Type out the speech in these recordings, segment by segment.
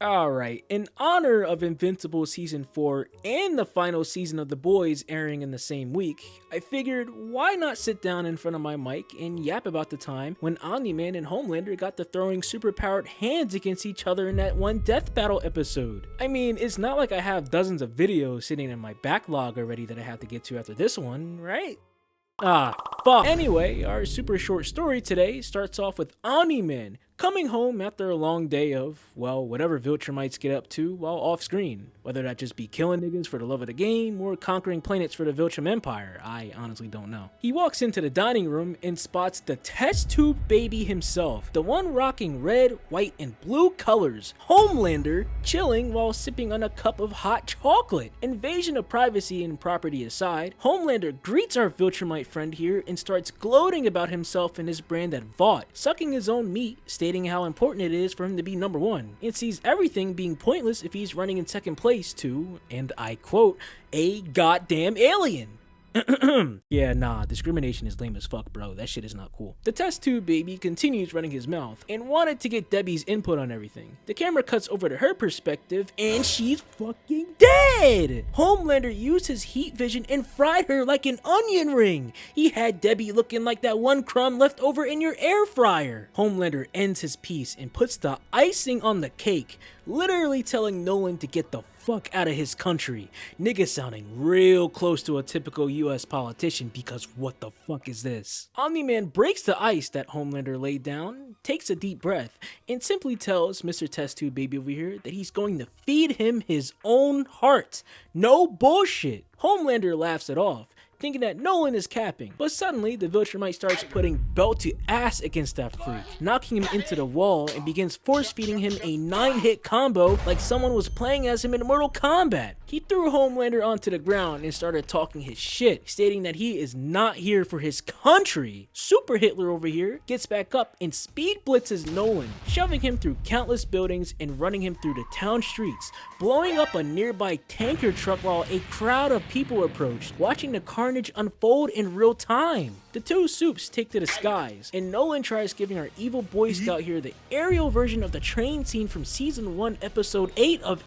Alright, in honor of Invincible Season 4 and the final season of The Boys airing in the same week, I figured why not sit down in front of my mic and yap about the time when Omni-Man and Homelander got to throwing superpowered hands against each other in that one death battle episode. I mean, it's not like I have dozens of videos sitting in my backlog already that I have to get to after this one, right? Ah, fuck. Anyway, our super short story today starts off with Omni-Man coming home after a long day of, well, whatever Viltrumites get up to while off screen. Whether that just be killing niggas for the love of the game or conquering planets for the Viltrum Empire, I honestly don't know. He walks into the dining room and spots the test tube baby himself, the one rocking red, white, and blue colors, Homelander, chilling while sipping on a cup of hot chocolate. Invasion of privacy and property aside, Homelander greets our Viltrumite friend here and starts gloating about himself and his brand at Vought, sucking his own meat, stating how important it is for him to be number one, and sees everything being pointless if he's running in second place to, and I quote, a goddamn alien. Yeah, nah, discrimination is lame as fuck, bro. That shit is not cool. The test tube baby continues running his mouth and wanted to get Debbie's input on everything. The camera cuts over to her perspective and she's fucking dead! Homelander used his heat vision and fried her like an onion ring. He had Debbie looking like that one crumb left over in your air fryer. Homelander ends his piece and puts the icing on the cake, literally telling Nolan to get the fuck out of his country. Nigga sounding real close to a typical US politician because what the fuck is this? Omni-Man breaks the ice that Homelander laid down, takes a deep breath, and simply tells Mr. Test Tube Baby over here that he's going to feed him his own heart. No bullshit. Homelander laughs it off, thinking that Nolan is capping, but suddenly the Viltrumite starts putting belt to ass against that freak, knocking him into the wall and begins force feeding him a 9-hit combo like someone was playing as him in Mortal Kombat. He threw Homelander onto the ground and started talking his shit, stating that he is not here for his country. Super Hitler over here gets back up and speed blitzes Nolan, shoving him through countless buildings and running him through the town streets, blowing up a nearby tanker truck while a crowd of people approached, watching the carnage unfold in real time. The two soups take to the skies, and Nolan tries giving our evil Boy Scout here the aerial version of the train scene from season 1 episode 8 of...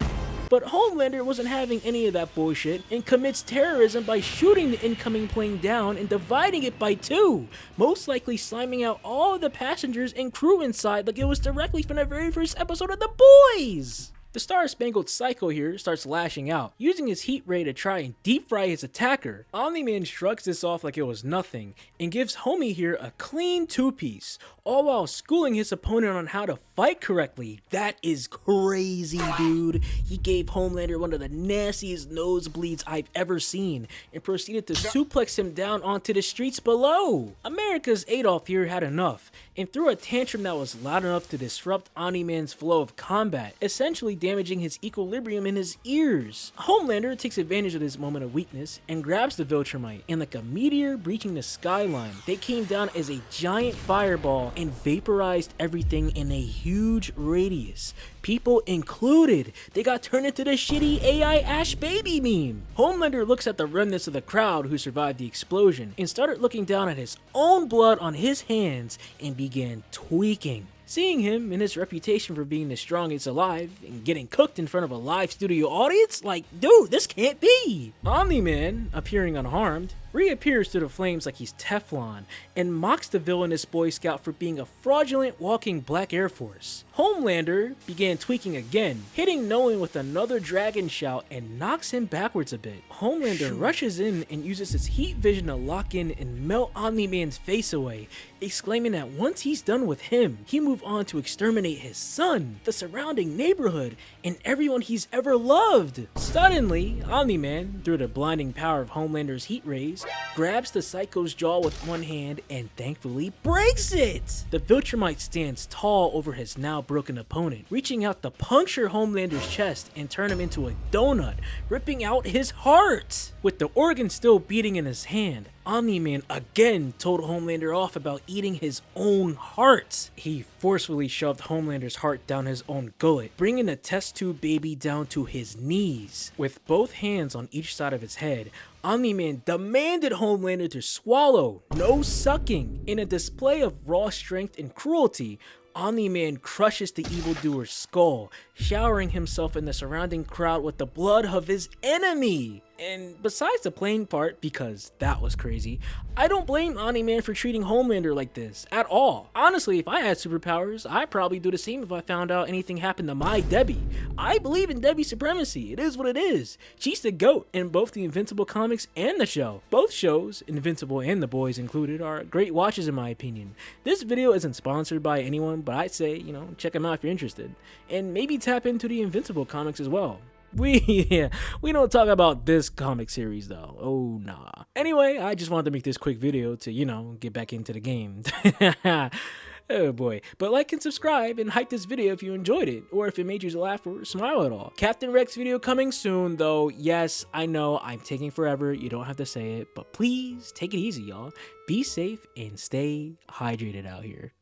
But Homelander wasn't having any of that bullshit and commits terrorism by shooting the incoming plane down and dividing it by 2, most likely sliming out all of the passengers and crew inside like it was directly from the very first episode of The Boys. The Star-Spangled Psycho here starts lashing out, using his heat ray to try and deep fry his attacker. Omni-Man shrugs this off like it was nothing, and gives Homie here a clean 2-piece, all while schooling his opponent on how to fight correctly. That is crazy, dude. He gave Homelander one of the nastiest nosebleeds I've ever seen, and proceeded to suplex him down onto the streets below. America's Adolf here had enough, and threw a tantrum that was loud enough to disrupt Omni-Man's flow of combat, essentially damaging his equilibrium in his ears. Homelander takes advantage of this moment of weakness and grabs the Viltrumite, and like a meteor breaching the skyline, they came down as a giant fireball and vaporized everything in a huge radius. People included. They got turned into the shitty AI Ash Baby meme. Homelander looks at the remnants of the crowd who survived the explosion and started looking down at his own blood on his hands and began tweaking. Seeing him and his reputation for being the strongest alive and getting cooked in front of a live studio audience, like, dude, this can't be. Omni-Man, appearing unharmed, reappears through the flames like he's Teflon and mocks the villainous Boy Scout for being a fraudulent walking Black Air Force. Homelander began tweaking again, hitting Nolan with another dragon shout and knocks him backwards a bit. Homelander rushes in and uses his heat vision to lock in and melt Omni-Man's face away, exclaiming that once he's done with him, he move on to exterminate his son, the surrounding neighborhood, and everyone he's ever loved. Suddenly, Omni-Man, through the blinding power of Homelander's heat rays, grabs the Psycho's jaw with one hand and thankfully breaks it! The Viltrumite stands tall over his now broken opponent, reaching out to puncture Homelander's chest and turn him into a donut, ripping out his heart! With the organ still beating in his hand, Omni-Man again told Homelander off about eating his own heart. He forcefully shoved Homelander's heart down his own gullet, bringing the test tube baby down to his knees. With both hands on each side of his head, Omni-Man demanded Homelander to swallow, no sucking. In a display of raw strength and cruelty, Omni-Man crushes the evildoer's skull, showering himself in the surrounding crowd with the blood of his enemy. And besides the playing part, because that was crazy, I don't blame Omni-Man for treating Homelander like this, at all. Honestly, if I had superpowers, I'd probably do the same if I found out anything happened to my Debbie. I believe in Debbie's supremacy, it is what it is. She's the GOAT in both the Invincible comics and the show. Both shows, Invincible and The Boys included, are great watches in my opinion. This video isn't sponsored by anyone, but I'd say, check them out if you're interested. And maybe tap into the Invincible comics as well. We don't talk about this comic series though. Oh nah. Anyway, I just wanted to make this quick video to, get back into the game. Oh boy. But like and subscribe and hype this video if you enjoyed it, or if it made you laugh or smile at all. Captain Rex video coming soon though. Yes, I know I'm taking forever. You don't have to say it, but please take it easy, y'all. Be safe and stay hydrated out here.